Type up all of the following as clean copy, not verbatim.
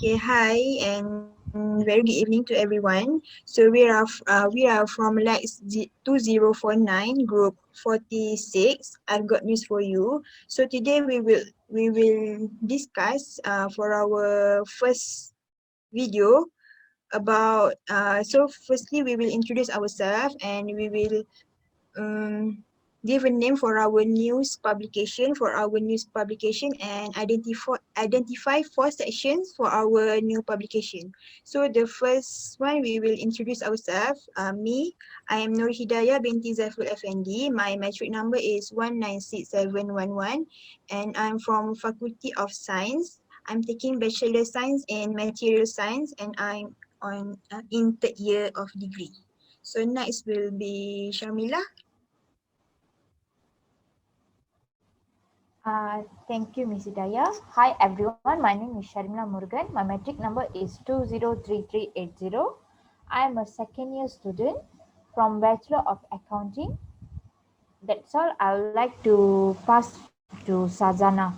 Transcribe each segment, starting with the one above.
Okay, hi and very good evening to everyone. So we are from LAX2049 group 46. I've got news for you. So today we will discuss for our first video about so firstly we will introduce ourselves and we will give a name for our news publication and identify four sections for our new publication. So the first one we will introduce ourselves. Me, I am Hidayah Binti ZAIFUL AFENDY. My matric number is 196711 and I'm from Faculty of Science. I'm taking Bachelor Science in Material Science and I'm on in third year of degree. So next will be Sharmila. Thank you, Ms. Hidayah. Hi, everyone. My name is SHARMILA Murugan. My matric number is 203380. I am a second year student from Bachelor of Accounting. That's all. I would like to pass to Syazana.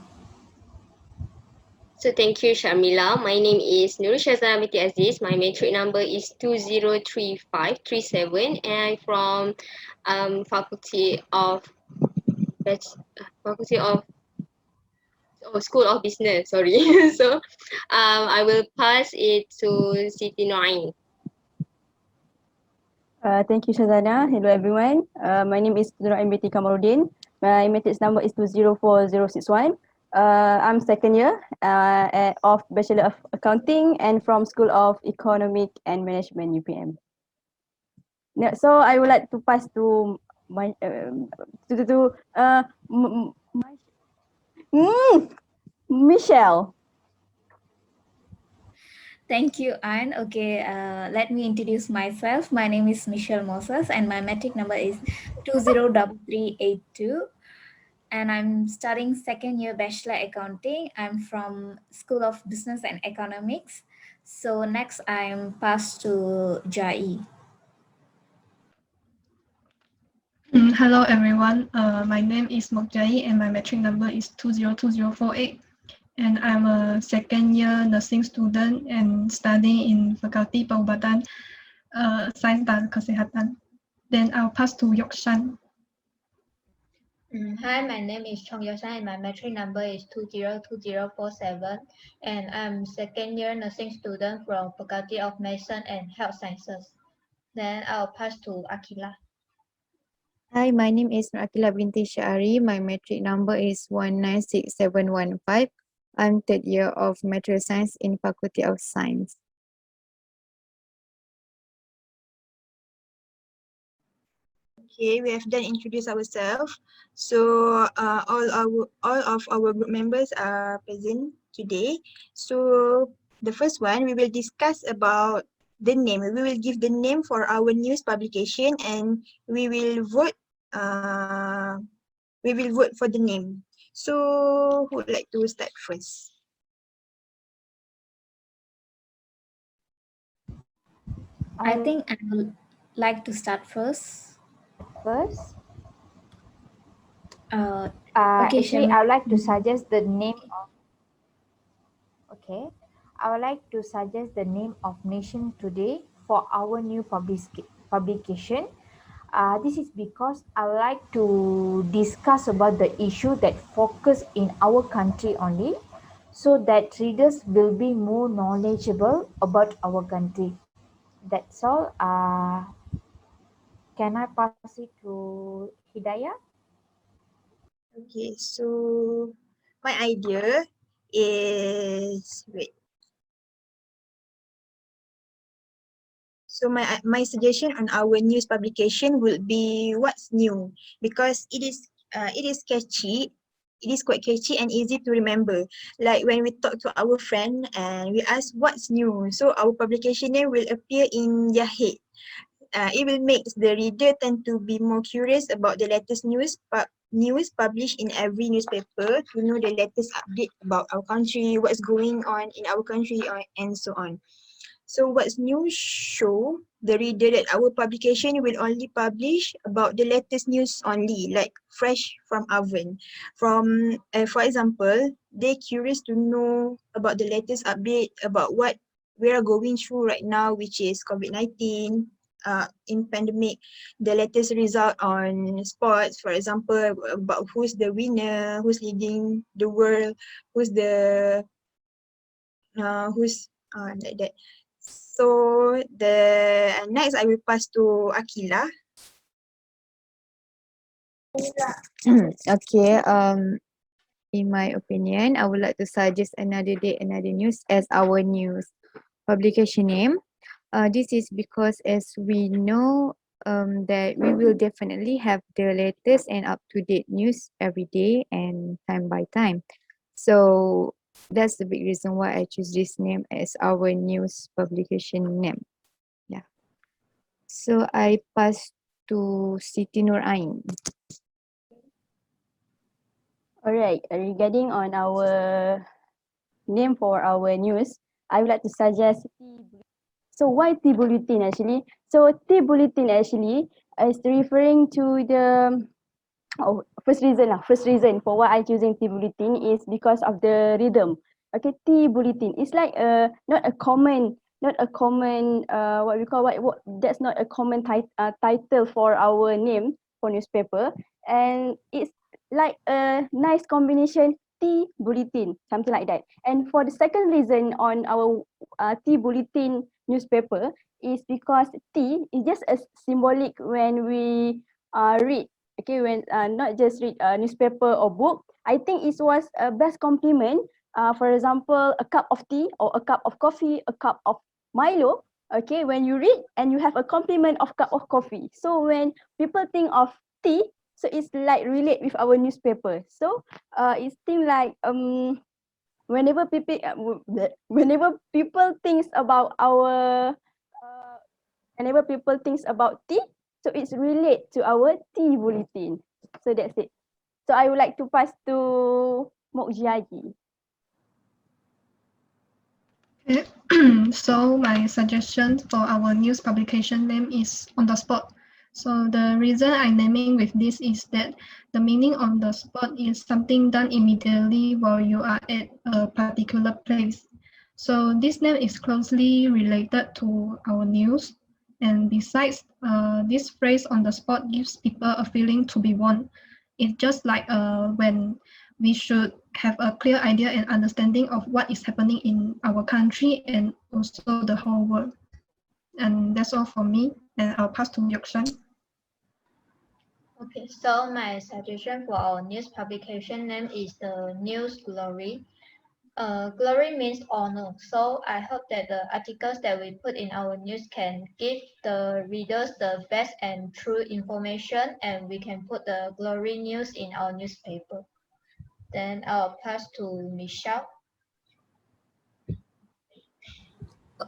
So thank you, Sharmila. My name is Nurul Syazana Binti Aziz. My matric number is 203537 and I'm from Faculty of Faculty of School of Business. Sorry. So I will pass it to Siti Noain. Thank you, Syazana. Hello, everyone. My name is Nurul Binti KAMARUDIN. My matrix number is 204061. I'm second year of Bachelor of Accounting and from School of Economic and Management, UPM. Yeah, so I would like to pass to my Michelle. Thank you, Anne. Okay, let me introduce myself. My name is Michelle Moses and my matric number is 203382. And I'm studying second year Bachelor Accounting. I'm from School of Business and Economics. So next I'm passed to Jai. Hello everyone, my name is Mokjai and my matric number is 202048 and I'm a second year nursing student and studying in Faculty Perubatan Sains dan Kesehatan. Then I'll pass to Yokshan. Hi, my name is Chong and my matric number is 202047 and I'm second year nursing student from Faculty of Medicine and Health Sciences. Then I'll pass to AQILAH. Hi, my name is AQILAH Binti SHAARI. My matric number is 196715. I'm third year of Material Science in Faculty of Science. Okay, we have done introduce ourselves. So all of our group members are present today. So the first one we will discuss about the name. We will give the name for our news publication and we will vote. We will vote for the name. So who would like to start first? I think I would like to start first. First, Okay, actually, I would like to suggest the name of. Okay, I would like to suggest the name of Nation Today for our new publication. This is because I would like to discuss about the issue that focus in our country only, so that readers will be more knowledgeable about our country. That's all. Can I pass it to Hidayah? Okay, so my idea is So my suggestion on our news publication would be what's new, because it is catchy. It is quite catchy and easy to remember. Like when we talk to our friend and we ask what's new, so our publication name will appear in their head. It will make the reader tend to be more curious about the latest news published in every newspaper to know the latest update about our country, what's going on in our country, and so on. So what's new show the reader that our publication will only publish about the latest news only, like fresh from oven. For example, they curious to know about the latest update about what we are going through right now, which is COVID-19, in pandemic, the latest result on sports, for example, about who's the winner, who's leading the world, who's like that. So the next I will pass to Aqilah. Okay, in my opinion, I would like to suggest another day, another news as our news publication name. This is because as we know that we will definitely have the latest and up-to-date news every day and time by time. So that's the big reason why I choose this name as our news publication name. Yeah. So I pass to Siti Nurain. Alright, regarding on our name for our news, I would like to suggest so why T bulletin actually? So T bulletin actually is referring to the first reason for why I choosing T bulletin is because of the rhythm. Okay, T bulletin. It's like not a common what we call what that's not a common title for our name for newspaper, and it's like a nice combination T bulletin, something like that. And for the second reason on our T bulletin newspaper is because T is just a symbolic when we read. Okay, when not just read a newspaper or book, I think it was a best compliment. For example, a cup of tea or a cup of coffee, a cup of Milo. Okay, when you read and you have a compliment of cup of coffee. So when people think of tea, so it's like relate with our newspaper. So it's thing like whenever people thinks about our whenever people thinks about tea, so it's relate to our tea bulletin. So that's it. So I would like to pass to Mokjiaji. Okay. So my suggestion for our news publication name is on the spot. So the reason I'm naming with this is that the meaning on the spot is something done immediately while you are at a particular place. So this name is closely related to our news. And besides, this phrase on the spot gives people a feeling to be warned. It's just like when we should have a clear idea and understanding of what is happening in our country and also the whole world. And that's all for me. And I'll pass to Yokshan. Okay, so my suggestion for our news publication name is the News Glory. Glory means honor, so I hope that the articles that we put in our news can give the readers the best and true information, and we can put the glory news in our newspaper. Then I'll pass to Michelle.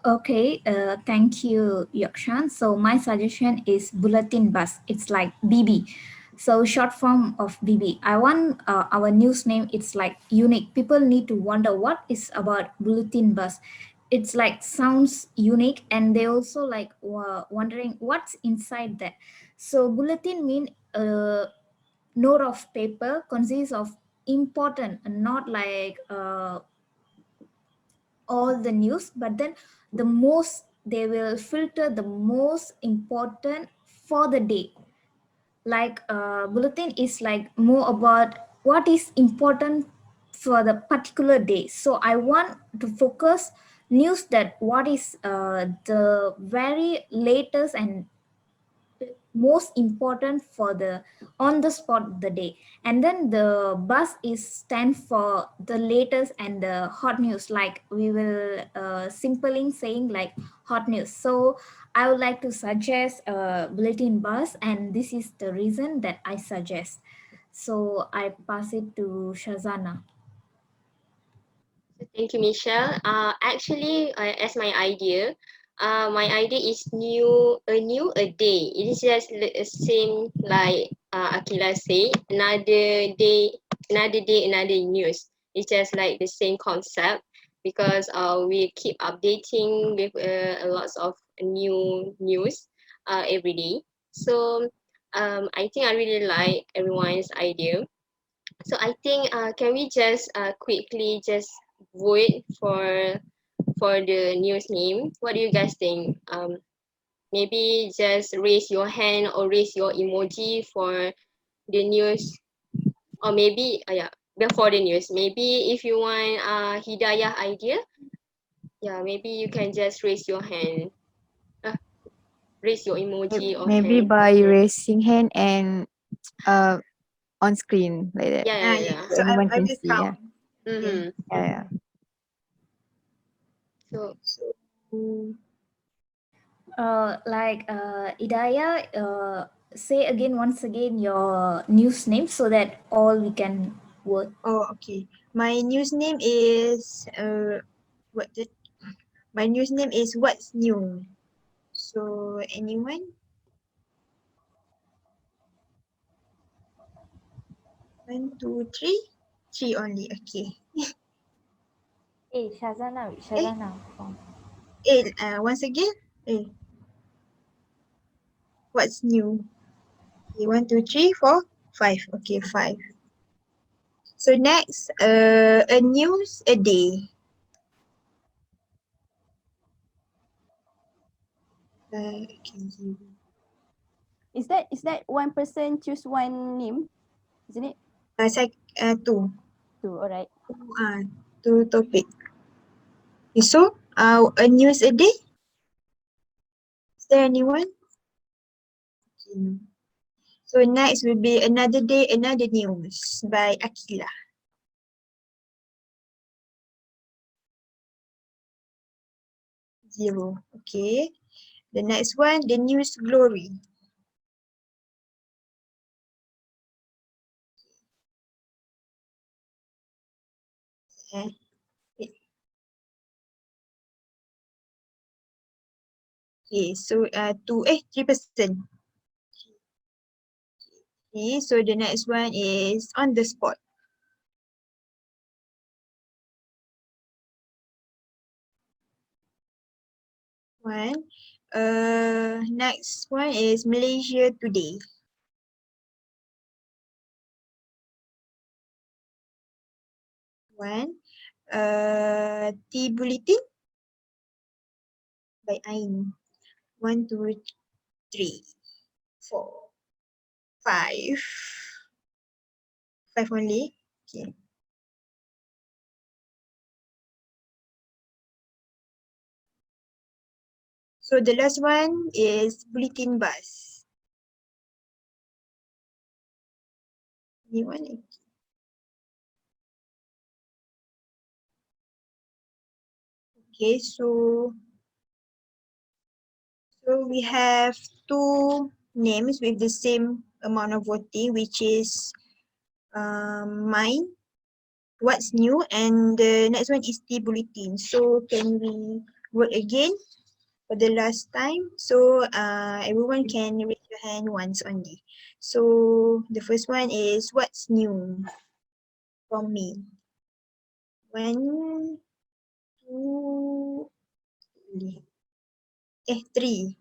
Okay, thank you, Yokshan. So my suggestion is bulletin bus. It's like BB. So short form of BB. I want our news name. It's like unique. People need to wonder what is about bulletin bus. It's like sounds unique, and they also like wondering what's inside that. So bulletin mean note of paper consists of important, not like all the news, but then the most they will filter the most important for the day. Like bulletin is like more about what is important for the particular day. So I want to focus news that what is the very latest and most important for the on the spot the day. And then the bus is stand for the latest and the hot news, like we will simply saying like hot news. So I would like to suggest a bulletin bus, and this is the reason that I suggest. So I pass it to Shazana. Thank you, Michelle. Actually, as my idea is a day. It is just same like Aqilah say, another day, another news. It's just like the same concept. because we keep updating with a lots of new news every day. So I think I really like everyone's idea. So I think can we just quickly just vote for the news name? What do you guys think? Maybe just raise your hand or raise your emoji for the news, or maybe yeah, before the news. Maybe if you want Hidayah idea, yeah, maybe you can just raise your hand, uh, raise your emoji or Maybe hand. by Mm. raising hand and uh on screen like that, Yeah, yeah, Yeah. yeah. so So anyone I can will see. Yeah, count. Okay. Mm-hmm. yeah, yeah. So So Hidayah, say again once again your news name so that all we can vote. okay. My news name is what the my news name is What's New. So anyone? 1, 2, 3. 3 only. Okay. Syazana, Eh, Syazana. once again. Eh, what's new? Okay, 1, 2, 3, 4, 5. Okay, 5. So next, a news a day. Okay, Is that one person choose one name? Isn't it? two. Two, alright. Two topic. Okay, so a news a day. Is there anyone? Okay, no. So next will be Another Day, Another News by AQILAH. Zero. Okay. The next one, The News Glory. Eh, Okay, so 3%. Okay, so the next one is On the Spot. One. Next one is Malaysia Today. One. Tea Bulletin by Ain. 1, 2, 3, 4, 5. 5 only. Okay. So the last one is Bulletin Bus. Anyone? Okay, so we have two names with the same amount of voting, which is mine, What's New, and the next one is the Bulletin. So can we vote again for the last time? So everyone can raise your hand once only. So the first one is What's New from me. 1, 2, 3.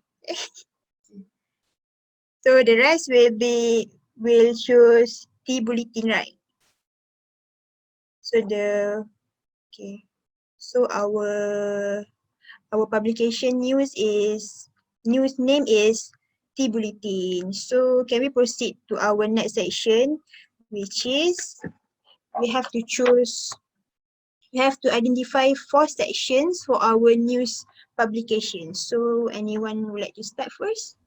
So the rest will choose the bulletin, right? So okay. So our publication news name is the bulletin. So can we proceed to our next section, which is we have to identify 4 sections for our news publication. So anyone would like to start first?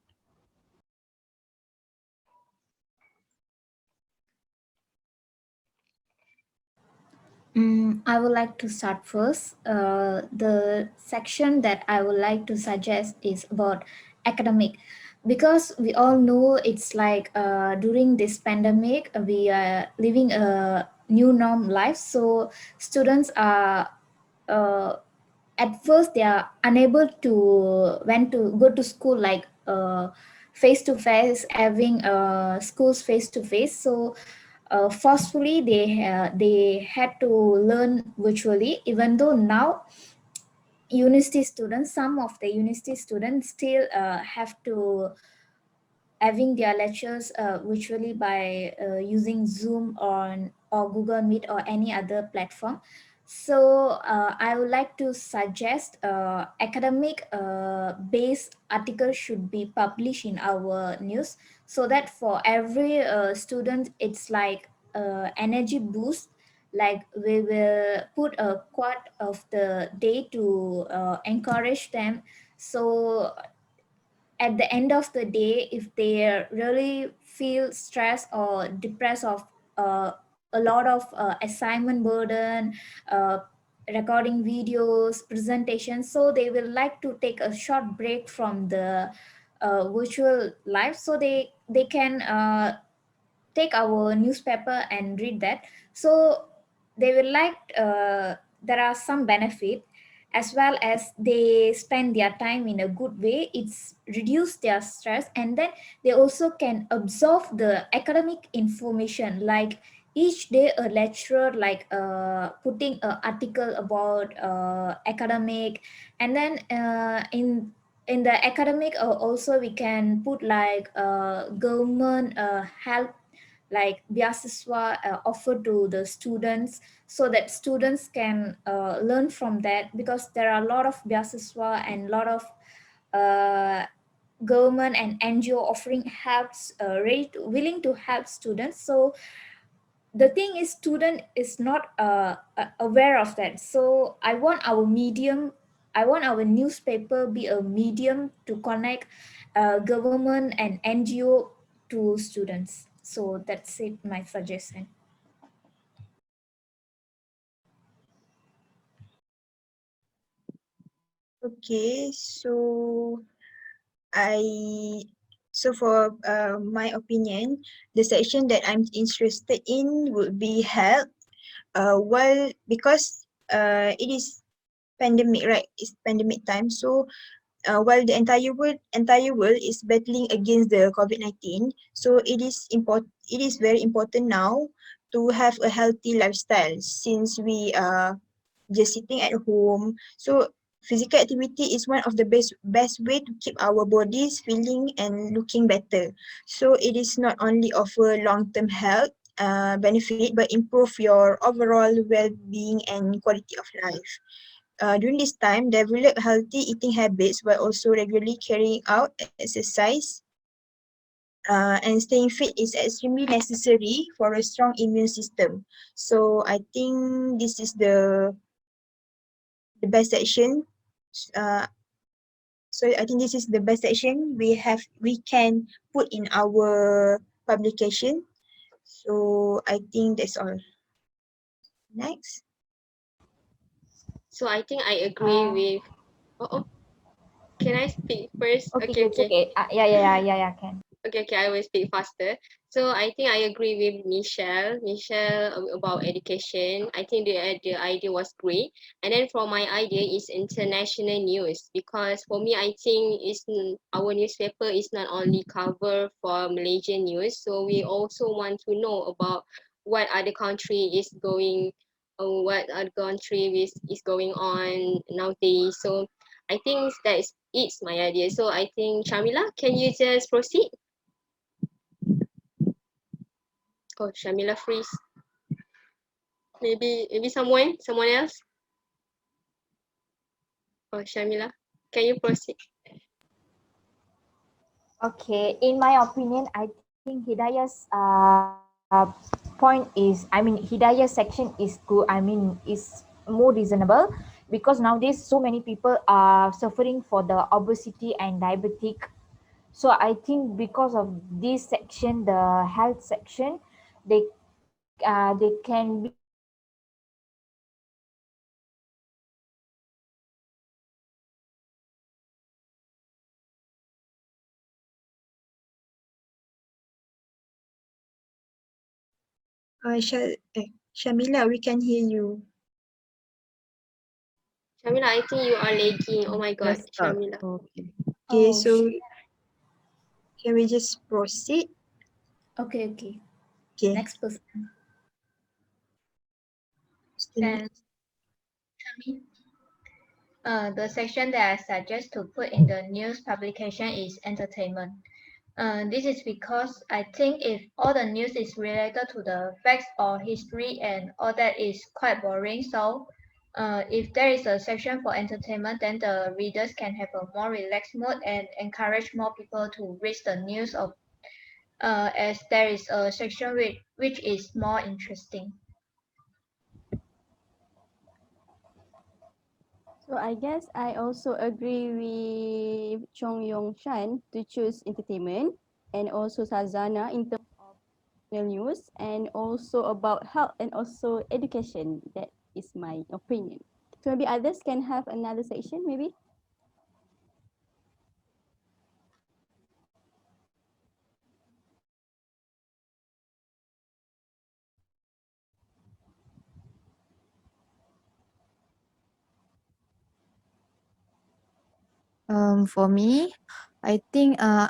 I would like to start first. The section that I would like to suggest is about academic, because we all know it's like during this pandemic we are living a new norm life. So students are at first they are unable to when to go to school face to face, having schools face to face. So forcefully they had to learn virtually, even though now university students, some of the university students still have to having their lectures virtually by using Zoom or Google Meet or any other platform. So I would like to suggest academic based articles should be published in our news, so that for every student it's like energy boost. Like we will put a quote of the day to encourage them. So at the end of the day, if they really feel stressed or depressed of a lot of assignment burden, uh, recording videos, presentations, so they will like to take a short break from the virtual life, so they can take our newspaper and read that. So they will like there are some benefit, as well as they spend their time in a good way. It's reduce their stress, and then they also can absorb the academic information, like each day a lecturer like putting an article about academic. And then in the academic also we can put like government help, like beasiswa offered to the students, so that students can learn from that, because there are a lot of beasiswa and a lot of uh, government and NGO offering helps, ready to, willing to help students. So the thing is student is not aware of that. So I want our newspaper be a medium to connect government and NGO to students. So that's it, my suggestion. Okay, I for my opinion, the section that I'm interested in would be health. Well, because it is pandemic, right? It's pandemic time. So while the entire world is battling against the COVID-19, so it is very important now to have a healthy lifestyle, since we are just sitting at home. So physical activity is one of the best way to keep our bodies feeling and looking better. So it is not only offer long-term health benefit, but improve your overall well-being and quality of life. During this time, develop healthy eating habits while also regularly carrying out exercise, and staying fit is extremely necessary for a strong immune system. So I think this is the best section. Uh, so I think this is the best section we can put in our publication. So I think that's all. Next. So I think I agree with. Oh, can I speak first? Okay, Okay, it's okay. okay. Yeah, can. Okay, I will speak faster. So I think I agree with Michelle about education. I think the idea was great. And then for my idea is international news, because for me I think our newspaper is not only cover for Malaysian news, so we also want to know about what other country is going, what other country is going on nowadays. So I think that is it's my idea. So I think Shamila, can you just proceed? Oh, Shamila freeze. Maybe someone else. Oh, Shamila, can you proceed? Okay, in my opinion, I think Hidayah's point is, Hidayah's section is good. Is more reasonable, because nowadays so many people are suffering for the obesity and diabetic. So I think because of this section, the health section, they can be Shamila, we can hear you. Shamila, I think you are lagging. Oh my God, Just stop. Shamila. Okay. Okay, Oh, so can we just proceed? okay, okay. Okay. Next person. And the section that I suggest to put in the news publication is entertainment. This is because I think if all the news is related to the facts or history and all that is quite boring. So if there is a section for entertainment, then the readers can have a more relaxed mood and encourage more people to read the news of as there is a section which is more interesting. So I guess I also agree with Chong Yong Shan to choose entertainment, and also Syazana in terms of news, and also about health and also education. That is my opinion. So maybe others can have another section maybe. For me, I think I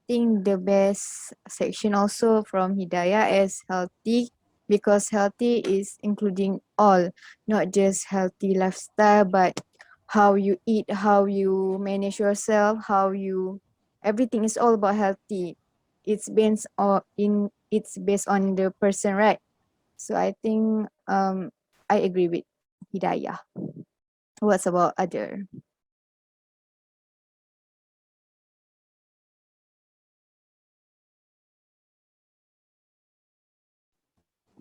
think the best section also from Hidayah is healthy, because healthy is including all, not just healthy lifestyle, but how you eat, how you manage yourself, how you everything is all about healthy. It's based on the person, right? So I think I agree with Hidayah. What's about other?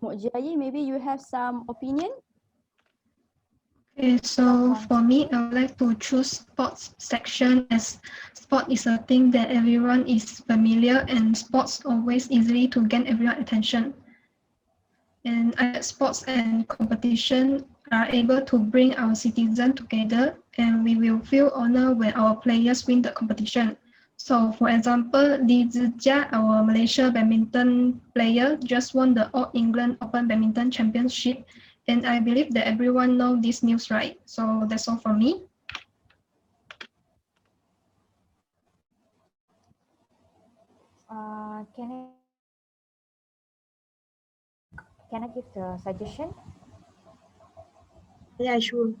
Mokjayi, maybe you have some opinion? Okay, so for me, I would like to choose sports section, as sport is a thing that everyone is familiar, and sports always easily to gain everyone's attention. And I think sports and competition are able to bring our citizens together, and we will feel honored when our players win the competition. So, for example, Li Zijia, our Malaysia badminton player, just won the All England Open Badminton Championship, and I believe that everyone knows this news, right? So that's all from me. Can I give the suggestion? Yeah, sure.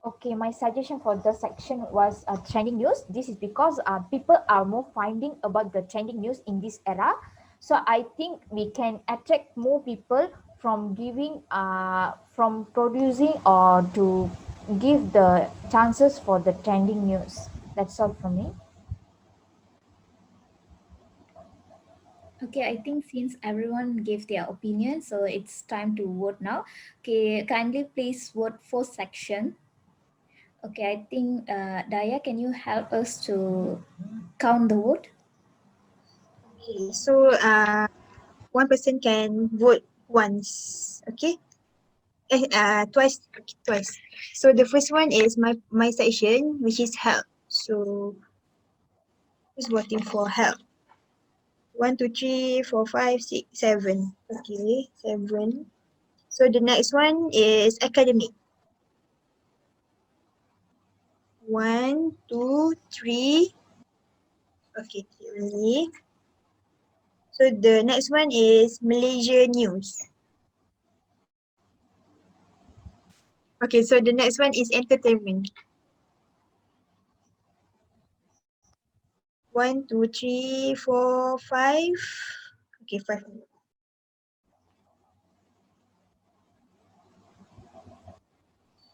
Okay, my suggestion for the section was trending news. This is because people are more finding about the trending news in this era. So I think we can attract more people from from producing or to give the chances for the trending news. That's all from me. Okay, I think since everyone gave their opinion, so it's time to vote now. Okay, kindly please vote for section. Okay, I think Daya, can you help us to count the vote? Okay, so one person can vote once. Okay. Twice. Okay, twice. So the first one is my section, which is health. So who's voting for health? 1, 2, 3, 4, 5, 6, 7. Okay, 7. So the next one is academic. 1, 2, 3. Okay, 3 only. So the next one is Malaysia news. Okay, so the next one is entertainment. 1, 2, 3, 4, 5. Okay, 5.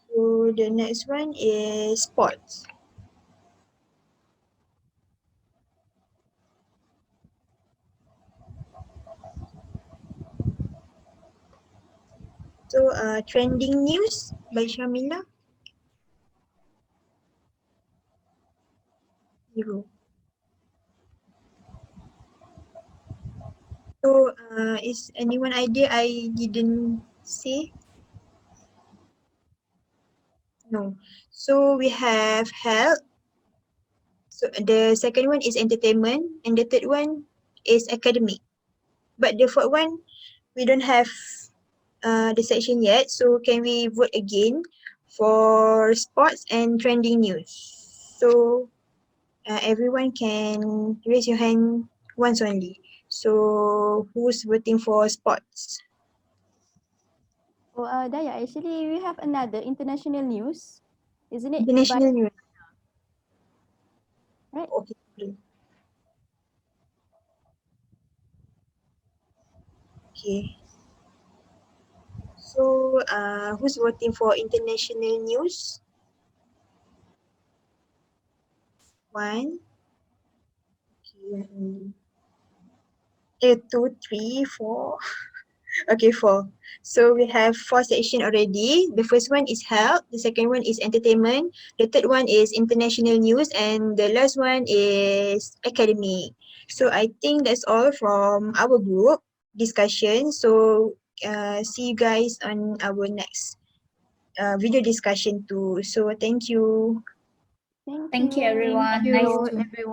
So the next one is sports. So trending news by Sharmila. 0. So is anyone idea I didn't say? No. So we have health. So the second one is entertainment, and the third one is academic. But the fourth one, we don't have the section yet. So can we vote again for sports and trending news? So everyone can raise your hand once only. So who's voting for sports? Oh, Daya, actually we have another international news, isn't it? By International news. right? Okay. Okay. So who's voting for international news? 1. Okay. 2, 3, 4. Okay, 4. So we have 4 sections already. The first one is health, the second one is entertainment, the third one is international news, and the last one is academic. So I think that's all from our group discussion. So see you guys on our next video discussion too. So thank you. Thank you, everyone. Thank Nice you, to everyone.